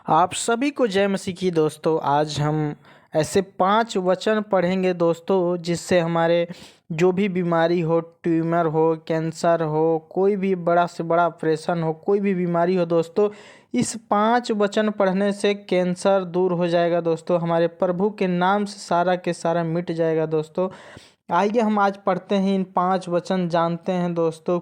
आप सभी को जय मसीह की दोस्तों। आज हम ऐसे 5 वचन पढ़ेंगे दोस्तों, जिससे हमारे जो भी बीमारी हो, ट्यूमर हो, कैंसर हो, कोई भी बड़ा से बड़ा ऑपरेशन हो, कोई भी बीमारी हो दोस्तों, इस 5 वचन पढ़ने से कैंसर दूर हो जाएगा दोस्तों। हमारे प्रभु के नाम से सारा के सारा मिट जाएगा दोस्तों। आइए हम आज पढ़ते हैं इन 5 वचन, जानते हैं दोस्तों।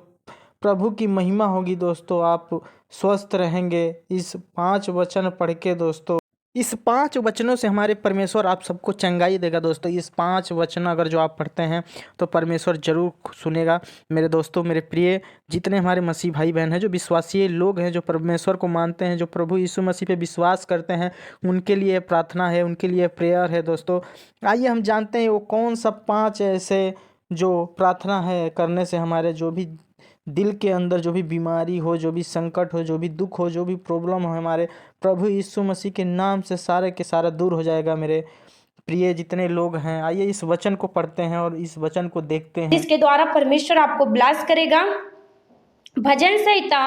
प्रभु की महिमा होगी दोस्तों, आप स्वस्थ रहेंगे इस 5 वचन पढ़ के दोस्तों। इस 5 वचनों से हमारे परमेश्वर आप सबको चंगाई देगा दोस्तों। इस 5 वचन अगर जो आप पढ़ते हैं तो परमेश्वर जरूर सुनेगा। मेरे दोस्तों, मेरे प्रिय जितने हमारे मसीह भाई बहन हैं, जो विश्वासी लोग हैं, जो परमेश्वर को मानते हैं, जो प्रभु यीशु मसीह पे विश्वास करते हैं, उनके लिए प्रार्थना है, उनके लिए प्रेयर है दोस्तों। आइए हम जानते हैं वो कौन सा 5 ऐसे जो प्रार्थना है करने से हमारे जो भी दिल के अंदर जो भी बीमारी हो, जो भी संकट हो, जो भी दुख हो, जो भी प्रॉब्लम हो, हमारे प्रभु यीशु मसीह के नाम से सारे के सारा दूर हो जाएगा। मेरे प्रिय जितने लोग हैं, आइए इस वचन को पढ़ते हैं और इस वचन को देखते हैं। इसके द्वारा परमेश्वर आपको ब्लेस करेगा। भजन संहिता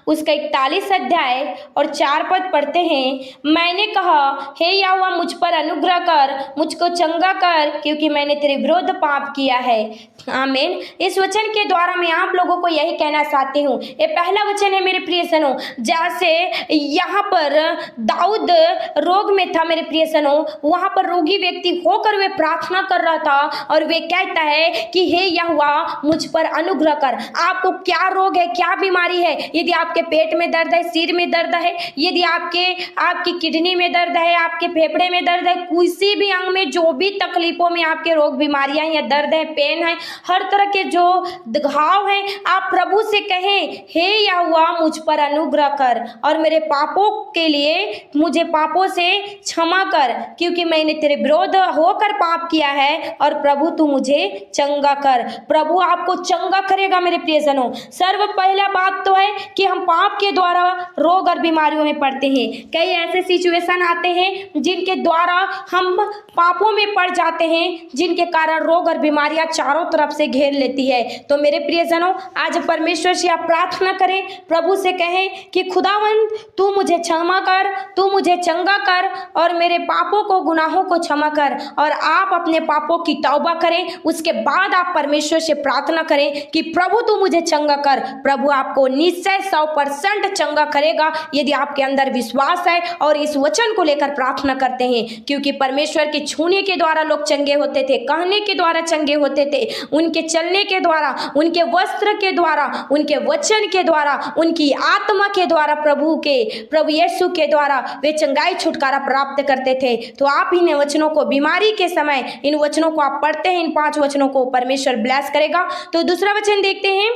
उसका 41 अध्याय और 4 पद पढ़ते हैं। मैंने कहा, हे यहोवा मुझ पर अनुग्रह कर, मुझको चंगा कर, क्योंकि मैंने तेरे विरुद्ध पाप किया है। आमीन। इस वचन के द्वारा मैं आप लोगों को यही कहना चाहती हूँ। ये पहला वचन है मेरे प्रियजनों। जैसे यहाँ पर दाऊद रोग में था मेरे प्रियजनों, वहाँ पर रोगी व्यक्ति होकर वे प्रार्थना कर रहा था और वे कहता है कि हे यहोवा मुझ पर अनुग्रह कर। आपको क्या रोग है, क्या बीमारी है? यदि आपके पेट में दर्द है, सिर में दर्द है, यदि आपकी किडनी में दर्द है, आपके फेफड़े में दर्द है, किसी भी अंग में जो भी तकलीफों में आपके रोग बीमारियां या दर्द है, पेन है, हर तरह के जो घाव हैं, आप प्रभु से कहें, हे यहोवा मुझ पर अनुग्रह कर और मेरे पापों के लिए मुझे पापों से क्षमा कर, क्योंकि मैंने तेरे विरोध होकर पाप किया है। और प्रभु तू मुझे चंगा कर। प्रभु आपको चंगा करेगा मेरे प्रियजनों। सर्व पहला बात तो है कि हम पाप के द्वारा रोग और बीमारियों में पड़ते हैं। कई ऐसे सिचुएशन आते हैं जिनके द्वारा हम पापों में पड़ जाते हैं, जिनके कारण रोग और बीमारियां चारों तरफ से घेर लेती है। तो मेरे प्रियजनों, आज परमेश्वर से आप प्रार्थना करें, प्रभु से कहें कि खुदावंद तू मुझे क्षमा कर, तू मुझे चंगा कर और मेरे पापों को, गुनाहों को क्षमा कर। और आप अपने पापों की तौबा करें। उसके बाद आप परमेश्वर से प्रार्थना करें कि प्रभु तू मुझे चंगा कर। प्रभु आपको निश्चय 100% चंगा करेगा यदि आपके अंदर विश्वास है और इस वचन को लेकर प्रार्थना करते हैं। क्योंकि परमेश्वर के छूने के द्वारा लोग चंगे होते थे, कहने के द्वारा चंगे होते थे, उनके चलने के द्वारा, उनके वस्त्र के द्वारा, उनके वचन के द्वारा, उनकी आत्मा के द्वारा, प्रभु यीशु के द्वारा वे चंगाई छुटकारा प्राप्त करते थे। तो आप इन वचनों को, बीमारी के समय इन वचनों को आप पढ़ते हैं, इन 5 वचनों को परमेश्वर ब्लेस करेगा। तो दूसरा वचन देखते हैं,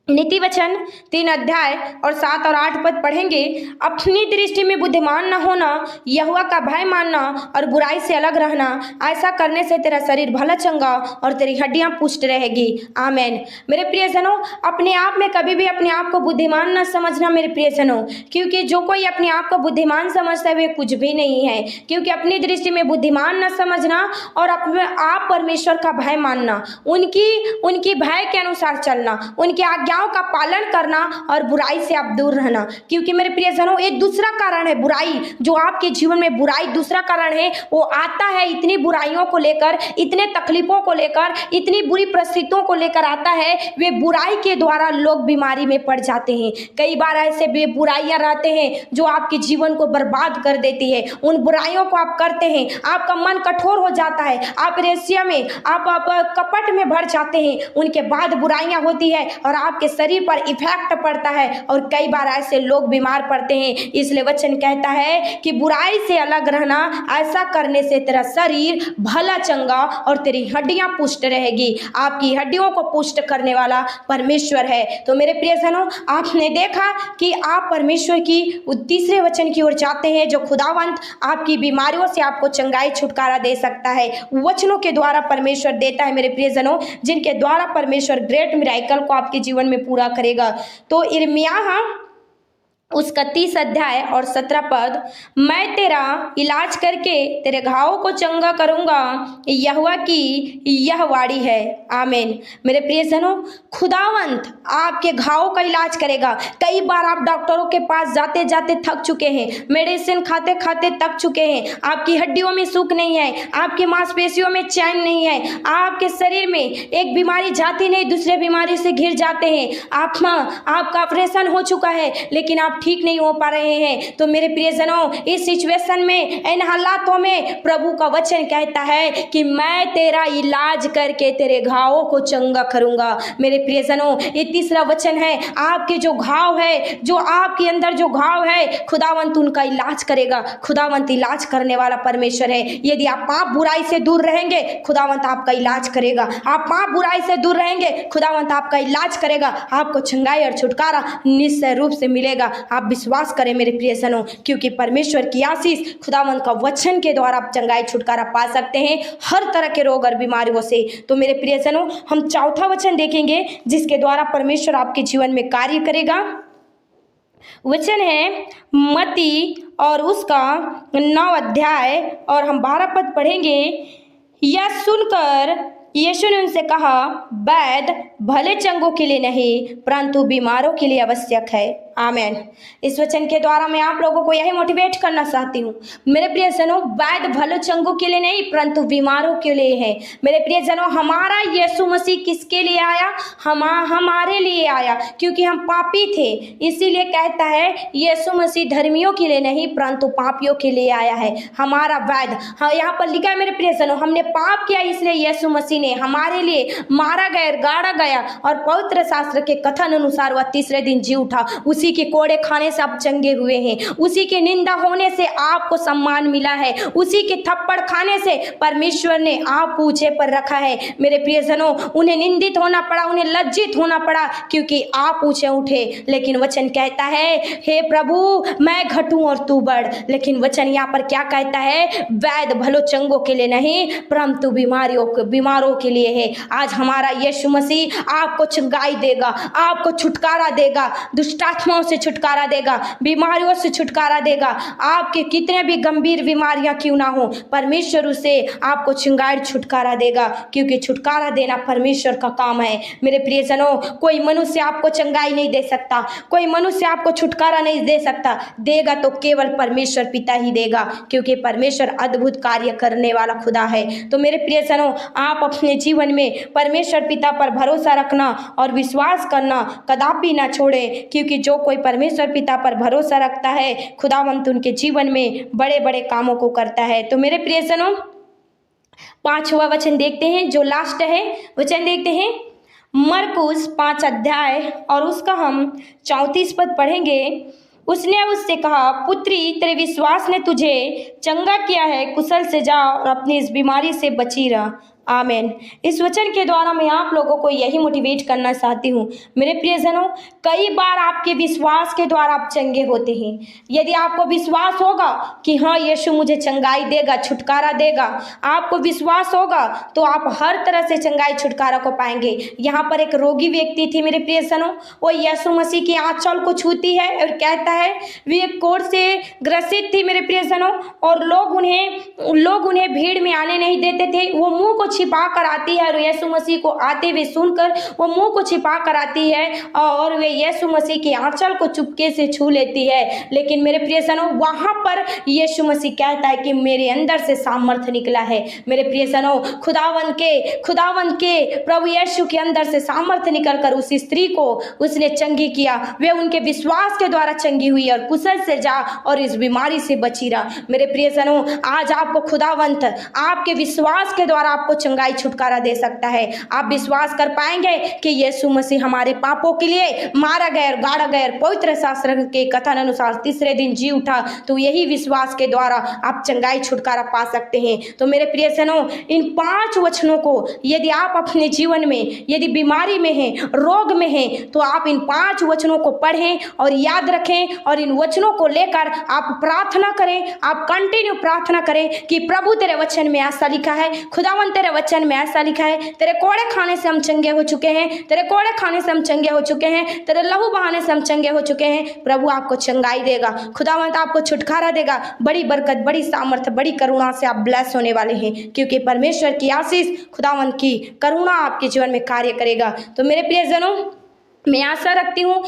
नीति वचन 3 अध्याय और 7 और 8 पद पढ़ेंगे। अपनी दृष्टि में बुद्धिमान न होना, यहोवा का भय मानना और बुराई से अलग रहना, ऐसा करने से तेरा शरीर भला चंगा और तेरी हड्डियां पुष्ट रहेगी। आमीन। मेरे प्रियजनों, अपने आप में कभी भी अपने आप को बुद्धिमान न समझना मेरे प्रियजनों, क्योंकि जो कोई अपने आप को बुद्धिमान समझता है वे कुछ भी नहीं है। क्योंकि अपनी दृष्टि में बुद्धिमान न समझना और आप परमेश्वर का भय मानना, उनकी भय के अनुसार चलना, उनके आज्ञा का पालन करना और बुराई से आप दूर रहना। क्योंकि मेरे प्रियजनों, एक दूसरा कारण है बुराई, जो आपके जीवन में बुराई दूसरा कारण है, वो आता है इतनी बुराइयों को लेकर, इतने तकलीफों को लेकर, इतनी बुरी परिस्थितियों को लेकर आता है। वे बुराई के द्वारा लोग बीमारी में पड़ जाते हैं। कई बार ऐसे बुराइयां रहते हैं जो आपके जीवन को बर्बाद कर देती है। उन बुराइयों को आप करते हैं, आपका मन कठोर हो जाता है, आप ईर्ष्या में, आप कपट में भर जाते हैं। उनके बाद बुराइयां होती है और आपके शरीर पर इफेक्ट पड़ता है और कई बार ऐसे लोग बीमार पड़ते हैं। इसलिए वचन कहता है कि बुराई से अलग रहना, ऐसा करने से तेरा शरीर भला चंगा और तेरी हड्डियां पुष्ट रहेगी। आपकी हड्डियों को पुष्ट करने वाला परमेश्वर है। तो मेरे प्रियजनों, आपने देखा कि आप परमेश्वर की तीसरे वचन की ओर जाते हैं, जो खुदावंत आपकी बीमारियों से आपको चंगाई छुटकारा दे सकता है। वचनों के द्वारा परमेश्वर देता है मेरे प्रियजनों, जिनके द्वारा परमेश्वर ग्रेट मिराइकल को आपके जीवन में पूरा करेगा। तो यिर्मयाह उसका 30 अध्याय और 17 पद, मैं तेरा इलाज करके तेरे घावों को चंगा करूंगा, यहोवा की यह वाणी है। आमीन। मेरे प्रियजनों, खुदावंत आपके घावों का इलाज करेगा। कई बार आप डॉक्टरों के पास जाते जाते थक चुके हैं, मेडिसिन खाते खाते थक चुके हैं, आपकी हड्डियों में सुख नहीं है, आपकी मांसपेशियों में चैन नहीं है, आपके शरीर में एक बीमारी जाती नहीं दूसरे बीमारी से घिर जाते हैं, आपका ऑपरेशन हो चुका है लेकिन आप ठीक नहीं हो पा रहे हैं। तो मेरे प्रियजनों, इस सिचुएशन में, इन हालातों में प्रभु का वचन कहता है कि मैं तेरा इलाज करके तेरे घावों को चंगा करूंगा। मेरे प्रियजनों, ये तीसरा वचन है, आपके जो घाव है, जो आपके अंदर जो घाव है, खुदावंत उनका इलाज करेगा। खुदावंत इलाज करने वाला परमेश्वर है। यदि आप पाप बुराई से दूर रहेंगे, खुदावंत आपका इलाज करेगा। आप पाप बुराई से दूर रहेंगे, खुदावंत आपका इलाज करेगा। आपको चंगाई और छुटकारा निश्चय रूप से मिलेगा। आप विश्वास करें मेरे प्रियजनों, क्योंकि परमेश्वर की आशीष, खुदावंत का वचन के द्वारा आप चंगाई छुटकारा पा सकते हैं हर तरह के रोग और बीमारियों से। तो मेरे प्रियजनों, हम चौथा वचन देखेंगे जिसके द्वारा परमेश्वर आपके जीवन में कार्य करेगा। वचन है मत्ती और उसका 9 अध्याय और हम 12 पद पढ़ेंगे। यह सुनकर यीशु ने उनसे कहा, वैद्य भले चंगों के लिए नहीं परंतु बीमारों के लिए आवश्यक है। आमीन। इस वचन के द्वारा मैं आप लोगों को यही मोटिवेट करना चाहती हूँ मेरे प्रियजनों, वैद्य भले चंगों के लिए नहीं परंतु बीमारों के लिए है। मेरे प्रियजनों, हमारा यीशु मसीह किसके लिए आया? हमारे लिए आया, क्योंकि हम पापी थे। इसीलिए कहता है यीशु मसीह धर्मियों के लिए नहीं परंतु पापियों के लिए आया है। हमारा वैद्य, हाँ, यहाँ पर लिखा है मेरे प्रियजनों, हमने पाप किया इसलिए यीशु मसीह ने हमारे लिए मारा गया, गाड़ा गया और पवित्र शास्त्र के कथन अनुसार वह तीसरे दिन जी उठा। उसी के कोड़े खाने से आप चंगे हुए हैं, उसी के निंदा होने से आपको सम्मान मिला है, उसी के थप्पड़ खाने से परमेश्वर ने आपको ऊंचे पर रखा है। मेरे प्रियजनों, उन्हें निंदित होना पड़ा, उन्हें लज्जित होना पड़ा क्योंकि आप ऊंचे उठे। लेकिन वचन कहता है, हे प्रभु मैं घटूं और तू बढ़। लेकिन वचन यहाँ पर क्या कहता है? वैद्य भलो चंगों के लिए नहीं परंतु बीमारों के लिए है। आज हमारा यीशु मसीह आपको चंगाई देगा, आपको छुटकारा देगा, दुष्टात्माओं से छुटकारा देगा, बीमारियों से छुटकारा देगा। आपके कितने भी गंभीर बीमारियां क्यों ना हो, परमेश्वर उसे आपको चंगाई छुटकारा देगा, क्योंकि छुटकारा देना परमेश्वर का काम है। मेरे प्रियजनों, कोई मनुष्य आपको चंगाई नहीं दे सकता, कोई मनुष्य आपको छुटकारा नहीं दे सकता। देगा तो केवल परमेश्वर पिता ही देगा, क्योंकि परमेश्वर अद्भुत कार्य करने वाला खुदा है। तो मेरे प्रियजनों, आप अपने जीवन में परमेश्वर पिता पर भरोसा रखना और विश्वास करना कदापि ना छोड़ें, क्योंकि जो कोई परमेश्वर पिता पर भरोसा रखता है, खुदावंत उनके जीवन में बड़े बड़े कामों को करता है। तो मेरे प्रियजनों, 5वां वचन देखते हैं जो लास्ट है। वचन देखते हैं मरकुस 5 अध्याय और उसका हम 34 पद पढ़ेंगे। उसने उससे कहा, पुत्री तेरे विश्वास ने तुझे चंगा किया है, कुशल से जा और अपनी इस बीमारी से बची रह। आमीन। इस वचन के द्वारा मैं आप लोगों को यही मोटिवेट करना चाहती हूँ मेरे प्रियजनों, कई बार आपके विश्वास के द्वारा आप चंगे होते हैं। यदि आपको विश्वास होगा कि हाँ यीशु मुझे चंगाई देगा, छुटकारा देगा, आपको विश्वास होगा तो आप हर तरह से चंगाई छुटकारा को पाएंगे। यहाँ पर एक रोगी व्यक्ति थी मेरे प्रियजनों, वो यीशु मसीह की आंचल को छूती है और कहता है वे एक कोढ़ से ग्रसित थी मेरे प्रियजनों, और लोग उन्हें भीड़ में आने नहीं देते थे। वो मुंह को छिपा कर आती है और यीशु मसीह को आते हुए सुनकर वो मुंह को छिपा कर आती है और वे यीशु मसीह की आंचल को चुपके से छू लेती है। लेकिन मेरे प्रियजनों, वहां पर यीशु मसीह कहता है कि मेरे अंदर से सामर्थ्य निकला है। मेरे प्रियजनों, खुदावन के प्रभु यीशु के अंदर से सामर्थ्य निकलकर उस स्त्री को उसने चंगी किया। वे उनके विश्वास के द्वारा चंगी हुई और कुशल से जा और इस बीमारी से बची रहा। मेरे प्रियजनों, आज आपको खुदावंत आपके विश्वास के द्वारा आपको चंगाई छुटकारा दे सकता है। आप विश्वास कर पाएंगे कि यीशु मसीह हमारे पापों के लिए मारा गया, गाड़ा गया, पवित्र शास्त्र के कथन अनुसार तीसरे दिन जी उठा। तो यही विश्वास के द्वारा आप चंगाई छुटकारा पा सकते हैं। तो मेरे प्रियजनों, इन 5 वचनों को यदि आप अपने जीवन में यदि बीमारी में हैं, रोग में हैं, तो आप इन 5 वचनों को पढ़ें और याद रखें और इन वचनों को लेकर आप प्रार्थना करें। आप कंटिन्यू प्रार्थना करें कि प्रभु तेरे वचन में ऐसा लिखा है, खुदावन तेरे वचन में ऐसा लिखा है, तेरे कोड़े खाने से हम चंगे हो चुके हैं, तेरे कोड़े खाने से हम चंगे हो चुके हैं, तेरे लहू बहाने से हम चंगे हो चुके हैं। प्रभु आपको चंगाई देगा, खुदावंत आपको छुटकारा देगा, बड़ी बरकत, बड़ी सामर्थ, बड़ी करुणा से आप ब्लेस होने वाले हैं, क्योंकि परमेश्वर की आशीष, खुदावंत की करुणा आपके जीवन में कार्य करेगा। तो मेरे प्रियजनों, मैं आशा रखती हूँ